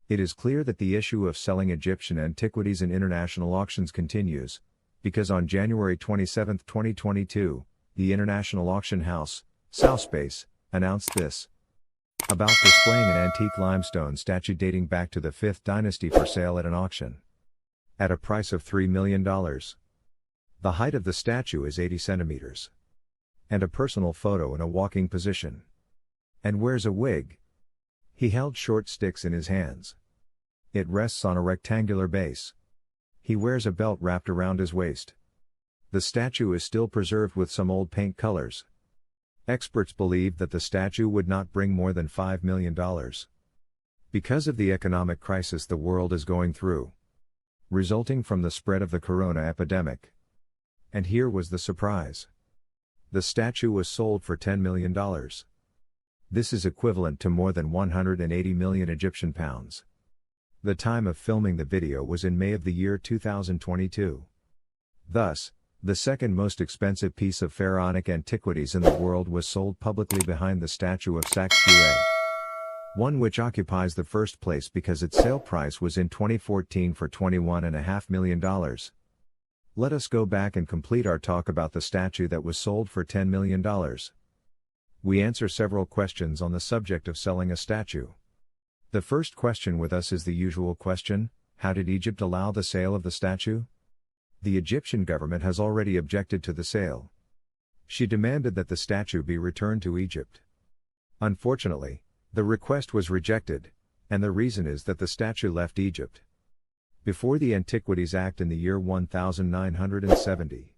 It is clear that the issue of selling Egyptian antiquities in international auctions continues, because on January 27, 2022, the international auction house, Sousebase, announced this about displaying an antique limestone statue dating back to the Fifth Dynasty for sale at an auction. At a price of $3 million. The height of the statue is 80 centimeters. And a personal photo in a walking position. And wears a wig. He held short sticks in his hands. It rests on a rectangular base. He wears a belt wrapped around his waist. The statue is still preserved with some old paint colors. Experts believe that the statue would not bring more than $5 million. Because of the economic crisis the world is going through, resulting from the spread of the corona epidemic. And here was the surprise. The statue was sold for $10 million. This is equivalent to more than 180 million Egyptian pounds. The time of filming the video was in May of the year 2022. Thus, the second most expensive piece of pharaonic antiquities in the world was sold publicly behind the statue of Sakhn Qa. One which occupies the first place because its sale price was in 2014 for $21.5 million. Let us go back and complete our talk about the statue that was sold for $10 million. We answer several questions on the subject of selling a statue. The first question with us is the usual question: how did Egypt allow the sale of the statue? The Egyptian government has already objected to the sale. She demanded that the statue be returned to Egypt. Unfortunately, the request was rejected, and the reason is that the statue left Egypt before the Antiquities Act in the year 1970.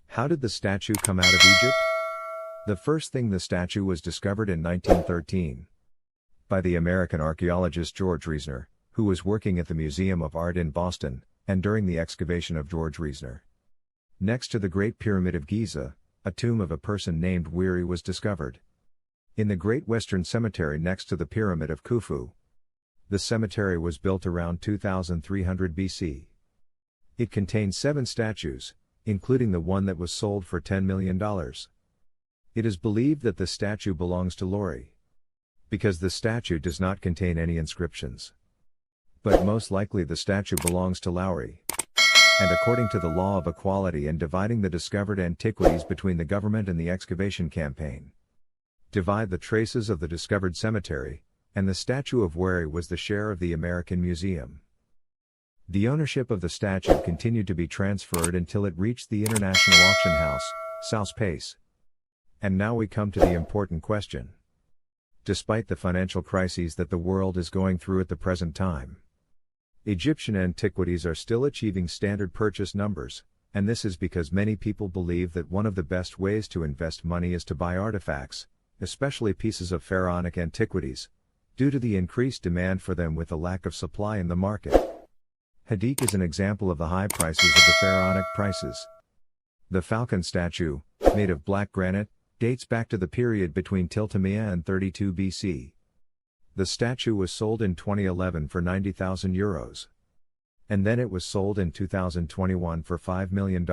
How did the statue come out of Egypt? The first thing, the statue was discovered in 1913 by the American archaeologist George Reznar, who was working at the Museum of Art in Boston, and during the excavation of George Reznar. Next to the Great Pyramid of Giza, a tomb of a person named Werry was discovered. In the Great Western Cemetery next to the Pyramid of Khufu. The cemetery was built around 2300 BC. It contained 7 statues, including the one that was sold for $10 million. It is believed that the statue belongs to Lowry, because the statue does not contain any inscriptions. But most likely the statue belongs to Lowry. And according to the law of equality and dividing the discovered antiquities between the government and the excavation campaign, divide the traces of the discovered cemetery, and the statue of Werry was the share of the American Museum. The ownership of the statue continued to be transferred until it reached the international auction house, Sousebase. And now we come to the important question. Despite the financial crises that the world is going through at the present time, Egyptian antiquities are still achieving standard purchase numbers, and this is because many people believe that one of the best ways to invest money is to buy artifacts, especially pieces of pharaonic antiquities, due to the increased demand for them with the lack of supply in the market. Hadik is an example of the high prices of the pharaonic prices. The falcon statue, made of black granite, dates back to the period between Tiltimia and 32 BC. The statue was sold in 2011 for €90,000. And then it was sold in 2021 for $5 million.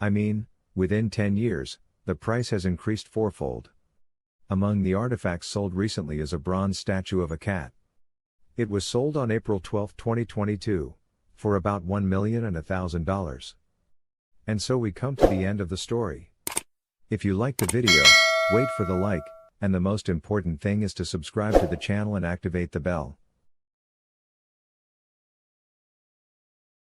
I mean, within 10 years, the price has increased fourfold. Among the artifacts sold recently is a bronze statue of a cat. It was sold on April 12, 2022, for about $1,001,000. And so we come to the end of the story. If you like the video, wait for the like, and the most important thing is to subscribe to the channel and activate the bell.